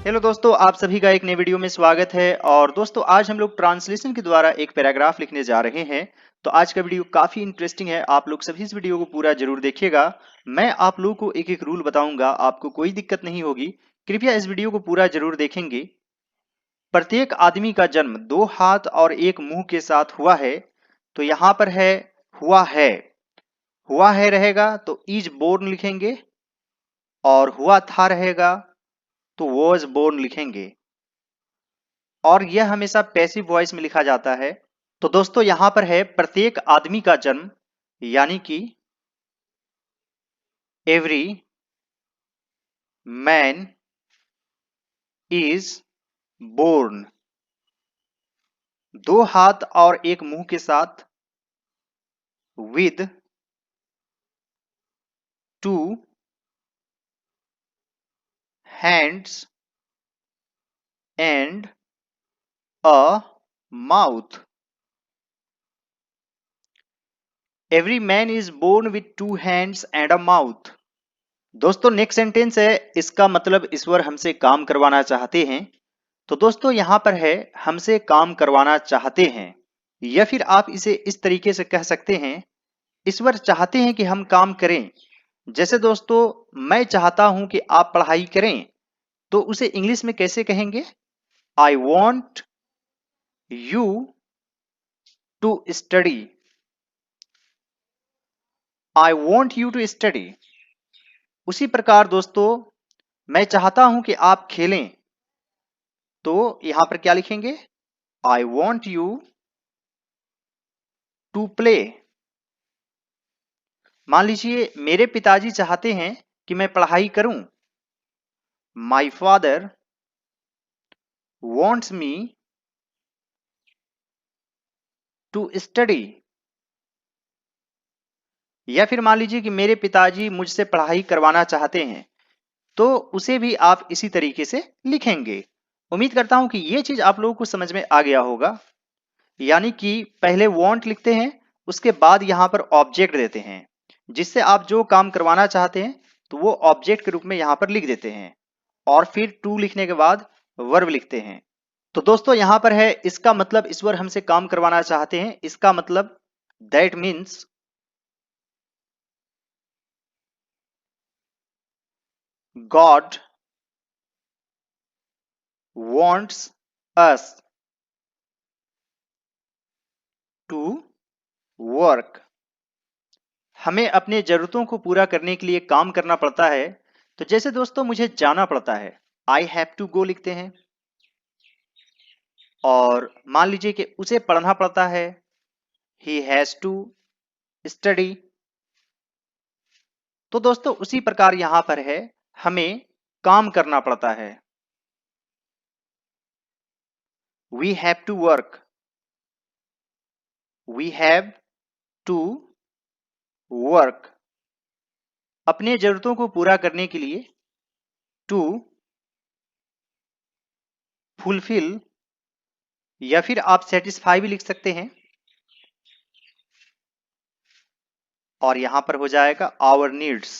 Hello दोस्तों, आप सभी का एक नए वीडियो में स्वागत है। और दोस्तों आज हम लोग ट्रांसलेशन के द्वारा एक पैराग्राफ लिखने जा रहे हैं। तो आज का वीडियो काफी इंटरेस्टिंग है, आप लोग सभी इस वीडियो को पूरा जरूर देखिएगा। मैं आप लोगों को एक एक रूल बताऊंगा, आपको कोई दिक्कत नहीं होगी। कृपया इस वीडियो को पूरा जरूर देखेंगे। प्रत्येक आदमी का जन्म दो हाथ और एक मुंह के साथ हुआ है। तो यहाँ पर है हुआ है, हुआ है रहेगा तो इज बोर्न लिखेंगे, और हुआ था रहेगा तो वॉज बोर्न लिखेंगे। और यह हमेशा पैसिव वॉइस में लिखा जाता है। तो दोस्तों यहां पर है प्रत्येक आदमी का जन्म, यानी कि एवरी मैन इज बोर्न। दो हाथ और एक मुंह के साथ, with two hands and a mouth. Every man is born with two hands and a mouth. दोस्तों नेक्स्ट सेंटेंस है, इसका मतलब ईश्वर हमसे काम करवाना चाहते हैं। तो दोस्तों यहां पर है हमसे काम करवाना चाहते हैं, या फिर आप इसे इस तरीके से कह सकते हैं, ईश्वर चाहते हैं कि हम काम करें। जैसे दोस्तों मैं चाहता हूं कि आप पढ़ाई करें, तो उसे इंग्लिश में कैसे कहेंगे? I want you to study. I want you to study. उसी प्रकार दोस्तों मैं चाहता हूं कि आप खेलें, तो यहां पर क्या लिखेंगे? I want you to play. मान लीजिए मेरे पिताजी चाहते हैं कि मैं पढ़ाई करूं। My father wants me to study। या फिर मान लीजिए कि मेरे पिताजी मुझसे पढ़ाई करवाना चाहते हैं, तो उसे भी आप इसी तरीके से लिखेंगे। उम्मीद करता हूं कि यह चीज आप लोगों को समझ में आ गया होगा। यानी कि पहले want लिखते हैं, उसके बाद यहां पर ऑब्जेक्ट देते हैं, जिससे आप जो काम करवाना चाहते हैं तो वो ऑब्जेक्ट के रूप में यहां पर लिख देते हैं, और फिर टू लिखने के बाद वर्ब लिखते हैं। तो दोस्तों यहां पर है इसका मतलब ईश्वर हमसे काम करवाना चाहते हैं। इसका मतलब that means God wants us to work। हमें अपने जरूरतों को पूरा करने के लिए काम करना पड़ता है। तो जैसे दोस्तों मुझे जाना पड़ता है, आई हैव टू गो लिखते हैं। और मान लीजिए कि उसे पढ़ना पड़ता है, ही हैज टू स्टडी। तो दोस्तों उसी प्रकार यहां पर है हमें काम करना पड़ता है, we have to work. We have to work. अपने जरूरतों को पूरा करने के लिए, टू फुलफिल, या फिर आप सेटिस्फाई भी लिख सकते हैं। और यहां पर हो जाएगा our needs.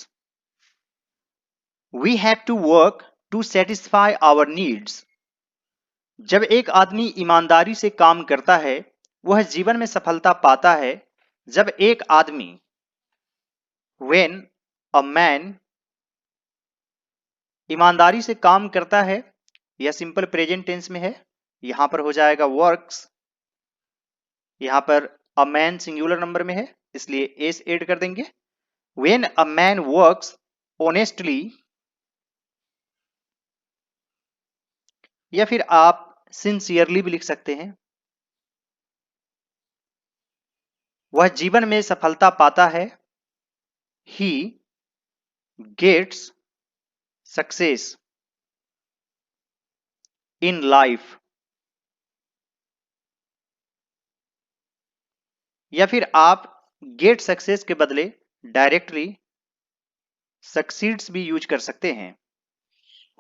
We have to work to satisfy our needs. जब एक आदमी ईमानदारी से काम करता है, वह जीवन में सफलता पाता है। जब एक आदमी, व्हेन अ मैन, ईमानदारी से काम करता है, यह सिंपल प्रेजेंट टेंस में है। यहां पर हो जाएगा वर्क्स। यहां पर अ मैन सिंगुलर नंबर में है, इसलिए एस ऐड कर देंगे। When a man works honestly, या फिर आप सिंसियरली भी लिख सकते हैं, वह जीवन में सफलता पाता है। He gets success in life. या फिर आप गेट सक्सेस के बदले डायरेक्टली सक्सीड्स भी यूज कर सकते हैं।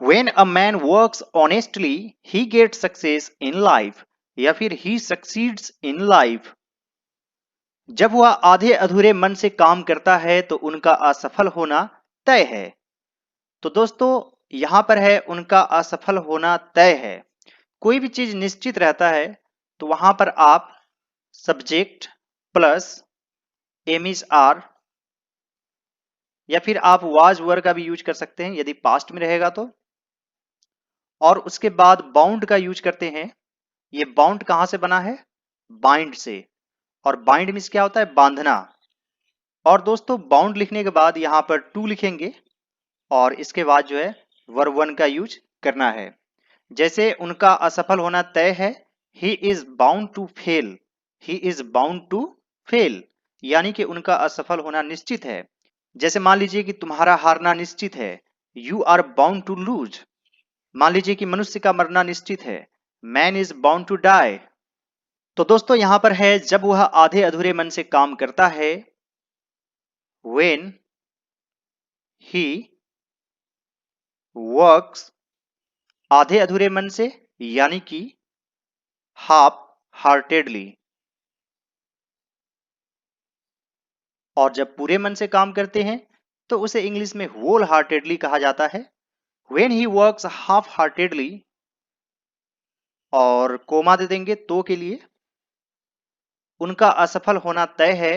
When a man works honestly, he gets success in life। या फिर he succeeds in life। जब वह आधे अधूरे मन से काम करता है तो उनका असफल होना तय है। तो दोस्तों यहां पर है उनका असफल होना तय है। कोई भी चीज निश्चित रहता है तो वहां पर आप subject plus am is are या फिर आप वाज वर का भी यूज कर सकते हैं यदि पास्ट में रहेगा तो। और उसके बाद बाउंड का यूज करते हैं। ये बाउंड कहां से बना है? बाइंड से। और बाइंड मीन्स क्या होता है? बांधना। और दोस्तों बाउंड लिखने के बाद यहां पर टू लिखेंगे और इसके बाद जो है वर्ब वन का यूज करना है। जैसे उनका असफल होना तय है, he is bound to fail. He is bound to fail यानी कि उनका असफल होना निश्चित है। जैसे मान लीजिए कि तुम्हारा हारना निश्चित है, you are bound to lose. मान लीजिए कि मनुष्य का मरना निश्चित है, man is bound to die. तो दोस्तों यहां पर है जब वह आधे अधूरे मन से काम करता है, when he works, आधे अधूरे मन से यानी कि हाफ हार्टेडली। और जब पूरे मन से काम करते हैं तो उसे इंग्लिश में होल हार्टेडली कहा जाता है। when he works half heartedly, और कोमा दे देंगे तो के लिए। उनका असफल होना तय है,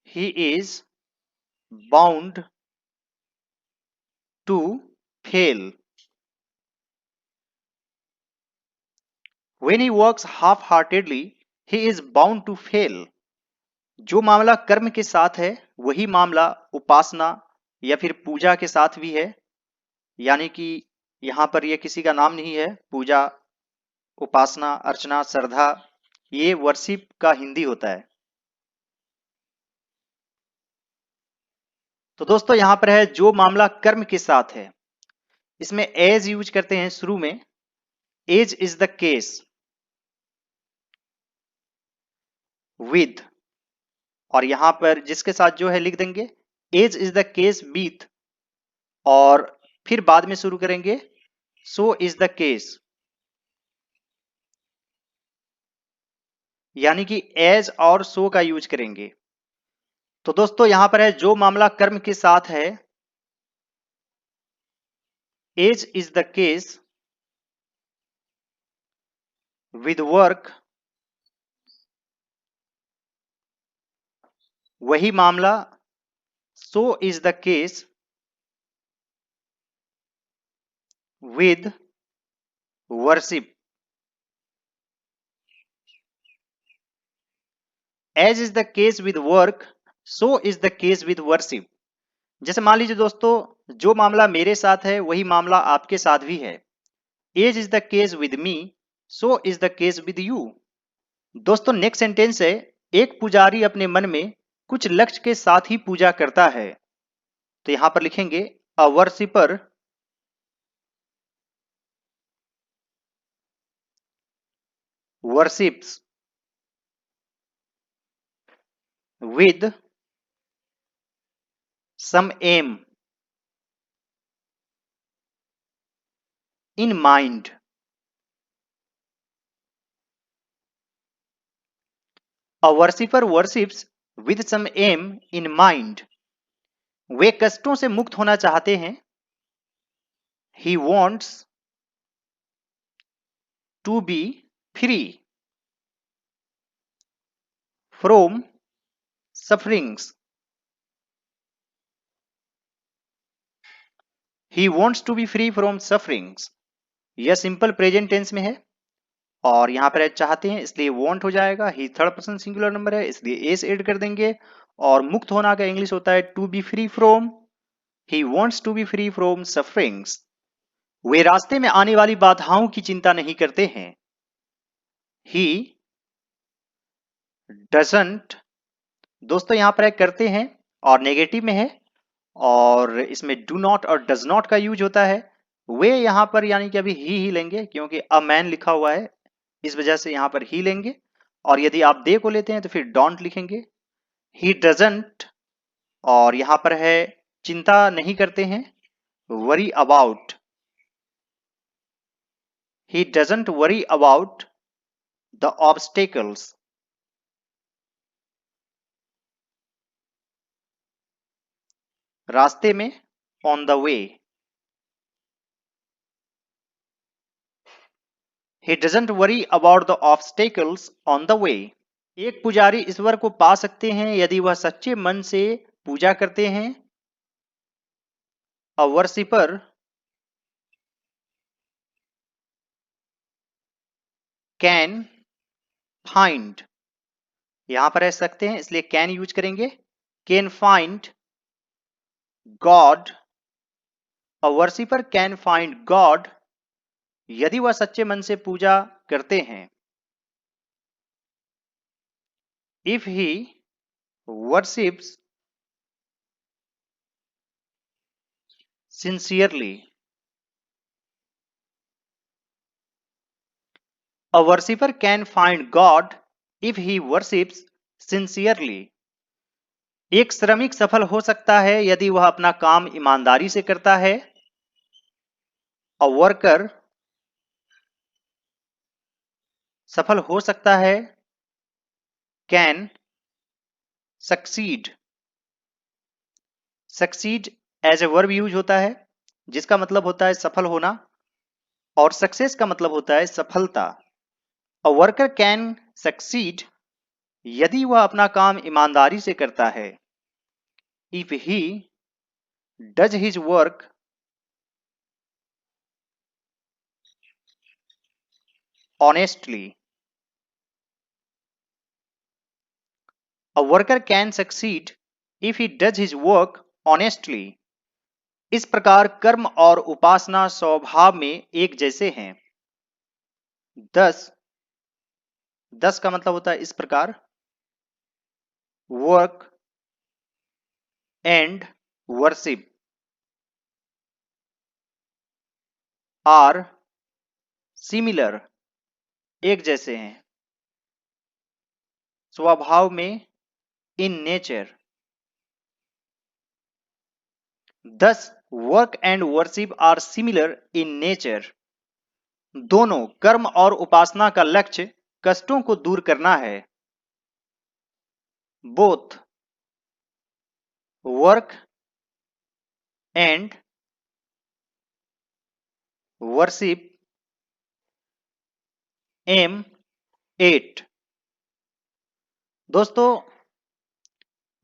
he is bound to fail। when he works half heartedly, he is bound to fail। जो मामला कर्म के साथ है वही मामला उपासना या फिर पूजा के साथ भी है। यानी कि यहां पर यह किसी का नाम नहीं है। पूजा, उपासना, अर्चना, श्रद्धा, ये वर्शिप का हिंदी होता है। तो दोस्तों यहां पर है जो मामला कर्म के साथ है, इसमें एज यूज करते हैं शुरू में। As is the case with, और यहां पर जिसके साथ जो है लिख देंगे as is the case with, और फिर बाद में शुरू करेंगे सो इज द केस। यानी कि एज और सो का यूज करेंगे। तो दोस्तों यहां पर है जो मामला कर्म के साथ है, as is the case with work, वही मामला so is the case with worship. As is the case with work, so is the case with worship. जैसे मान लीजिए दोस्तों जो मामला मेरे साथ है वही मामला आपके साथ भी है। As is the case with me, so is the case with you. दोस्तों नेक्स्ट सेंटेंस है, एक पुजारी अपने मन में कुछ लक्ष्य के साथ ही पूजा करता है। तो यहां पर लिखेंगे अ worshipper worships with some aim in mind। A worshipper worships with some aim in mind। वे कष्टों से मुक्त होना चाहते हैं। He wants to be free from sufferings। He wants to be free from sufferings। यह सिंपल प्रेजेंट टेंस में है और यहां पर चाहते हैं इसलिए want हो जाएगा। ही थर्ड पर्सन सिंगुलर नंबर है इसलिए एस ऐड कर देंगे। और मुक्त होना का इंग्लिश होता है to be free from. He wants to be free from sufferings. वे रास्ते में आने वाली बाधाओं की चिंता नहीं करते हैं। ही डजंट, दोस्तों यहां पर करते हैं और नेगेटिव में है और इसमें डू नॉट और डज नॉट का यूज होता है। वे यहां पर यानी कि अभी ही लेंगे क्योंकि अ मैन लिखा हुआ है, इस वजह से यहां पर ही लेंगे। और यदि आप दे को लेते हैं तो फिर डोंट लिखेंगे। ही डजंट, और यहां पर है चिंता नहीं करते हैं, worry about. He doesn't worry about the obstacles. रास्ते में on the way. He doesn't worry about the obstacles on the way. एक पुजारी ईश्वर को पा सकते हैं यदि वह सच्चे मन से पूजा करते हैं. A worshipper can find, यहां पर रह सकते हैं इसलिए कैन यूज करेंगे. Can find God. A worshipper can find God यदि वह सच्चे मन से पूजा करते हैं. If he worships sincerely. A worshipper can find God if he worships sincerely. एक श्रमिक सफल हो सकता है यदि वह अपना काम ईमानदारी से करता है. A worker सफल हो सकता है. Can succeed. Succeed as a verb use होता है जिसका मतलब होता है सफल होना और सक्सेस का मतलब होता है सफलता. A worker can succeed यदि वह अपना काम ईमानदारी से करता है. If he does his work honestly. A worker can succeed if he does his work honestly. इस प्रकार कर्म और उपासना स्वभाव में एक जैसे हैं. दस का मतलब होता है इस प्रकार. Work and worship are similar, एक जैसे हैं स्वभाव में. In nature. Thus work and worship are similar in nature. दोनों कर्म और उपासना का लक्ष्य कष्टों को दूर करना है. Both work and worship aim 8. दोस्तों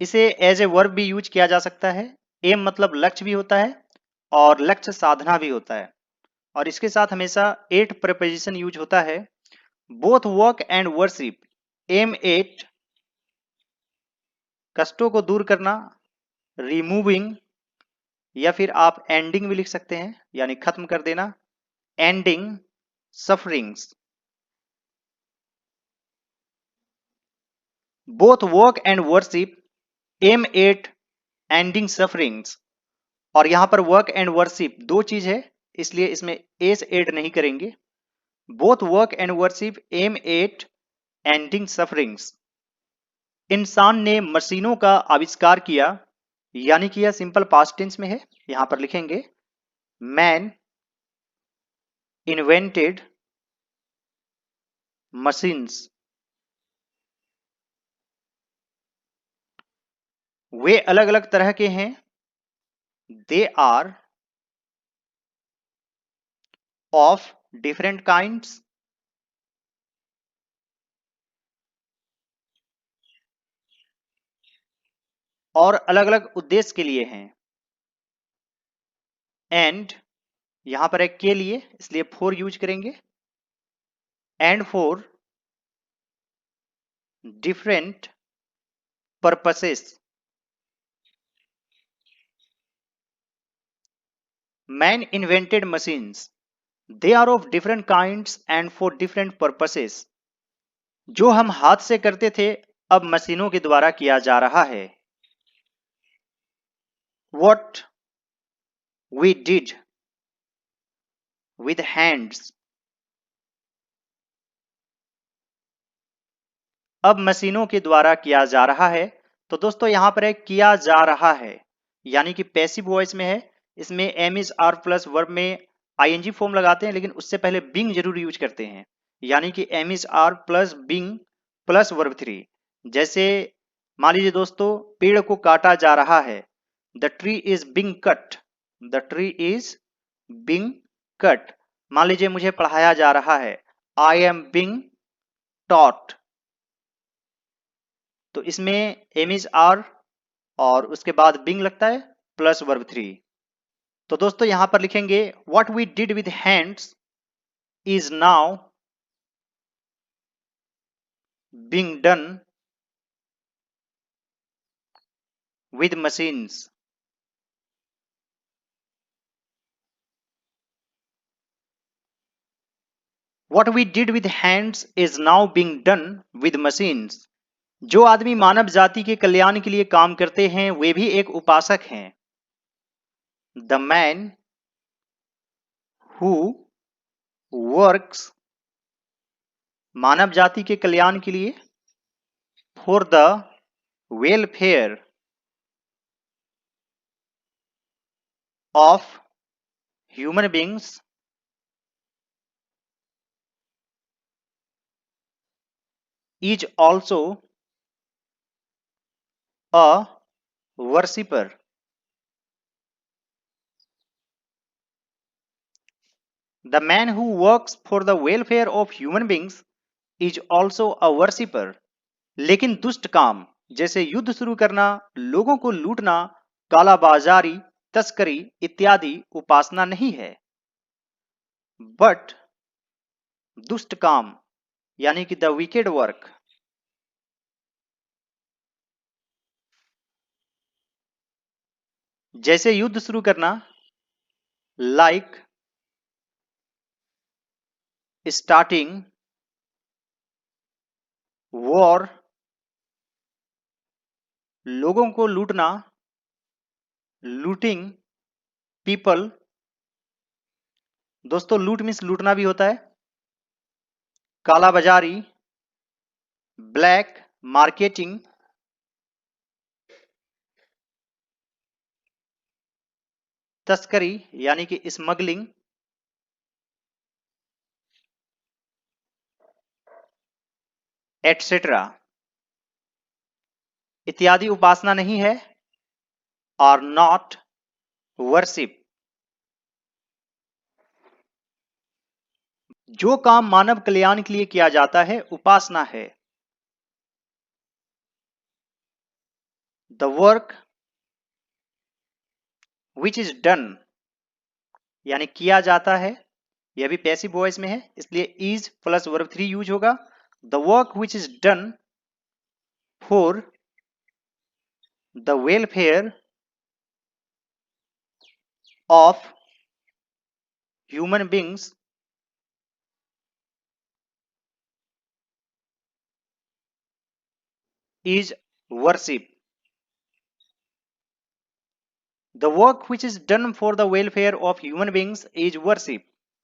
इसे एज ए वर्ब भी यूज किया जा सकता है. एम मतलब लक्ष्य भी होता है और लक्ष्य साधना भी होता है और इसके साथ हमेशा 8 प्रीपोजिशन यूज होता है. Both work and worship aim 8 कष्टों को दूर करना, रिमूविंग या फिर आप एंडिंग भी लिख सकते हैं यानी खत्म कर देना. Ending sufferings. Both work and worship aim 8 ending sufferings. और यहां पर वर्क एंड वर्शिप दो चीज है इसलिए इसमें एस ऐड नहीं करेंगे. Both work and worship aim 8 ending sufferings. इंसान ने मशीनों का आविष्कार किया यानी कि यह सिंपल पास्ट टेंस में है. यहां पर लिखेंगे मैन इन्वेंटेड मशीन्स. वे अलग अलग तरह के हैं. They are of different kinds. और अलग अलग उद्देश्य के लिए हैं. एंड यहां पर एक के लिए इसलिए फॉर यूज करेंगे. And for different purposes. Man invented machines. They are of different kinds and for different purposes. जो हम हाथ से करते थे अब मशीनों के द्वारा किया जा रहा है. What we did with hands अब मशीनों के द्वारा किया जा रहा है. तो दोस्तों यहां पर है किया जा रहा है यानी कि पैसिव वॉइस में है. इसमें am is are plus verb में आईएनजी फॉर्म लगाते हैं लेकिन उससे पहले बिंग जरूर यूज करते हैं यानी कि am is are plus being plus verb 3. जैसे मान लीजिए दोस्तों पेड़ को काटा जा रहा है. The tree is being cut. The tree is being cut. मान लीजिए मुझे पढ़ाया जा रहा है. I am being taught. तो इसमें एम इज आर और उसके बाद बीइंग लगता है प्लस वर्ब 3। तो दोस्तों यहां पर लिखेंगे what we did with hands is now being done with machines। What we did with hands is now being done with machines। जो आदमी मानव जाति के कल्याण के लिए काम करते हैं वे भी एक उपासक हैं। The man who works मानव जाति के कल्याण के लिए for the welfare of human beings is also a worshipper। The man who works for the welfare of human beings is also a worshipper। लेकिन दुष्ट काम जैसे युद्ध शुरू करना, लोगों को लूटना, कालाबाजारी, तस्करी इत्यादि उपासना नहीं है। बट दुष्ट काम यानी कि द विकेड वर्क जैसे युद्ध शुरू करना, लाइक स्टार्टिंग वॉर, लोगों को लूटना, लूटिंग पीपल। दोस्तों लूट मीन्स लूटना भी होता है। कालाबाजारी ब्लैक मार्केटिंग, तस्करी यानी कि स्मगलिंग, एटसेट्रा इत्यादि उपासना नहीं है। Are not worship. जो काम मानव कल्याण के लिए किया जाता है उपासना है। The work which is done यानी किया जाता है, यह भी पैसिव वॉइस में है इसलिए इज प्लस वर्ब 3 यूज होगा। The work which is done for the welfare of human beings is worship. The work which is done for the welfare of human beings is worship।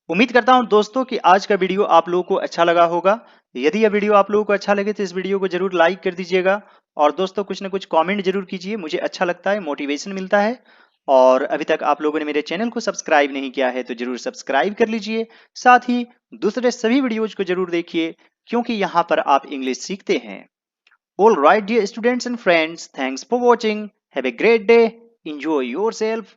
उम्मीद करता हूं दोस्तों कि आज का वीडियो आप लोगों को अच्छा लगा होगा। यदि यह वीडियो आप लोगों को अच्छा लगे तो इस वीडियो को जरूर लाइक कर दीजिएगा और दोस्तों कुछ ना कुछ कमेंट जरूर कीजिए, मुझे अच्छा लगता है, मोटिवेशन मिलता है। और अभी तक आप लोगों ने मेरे चैनल को सब्सक्राइब नहीं किया है तो जरूर सब्सक्राइब कर लीजिए। साथ ही दूसरे सभी वीडियोज को जरूर देखिए क्योंकि यहाँ पर आप इंग्लिश सीखते हैं। All right, dear students and friends, thanks for watching. Have a great day. Enjoy yourself.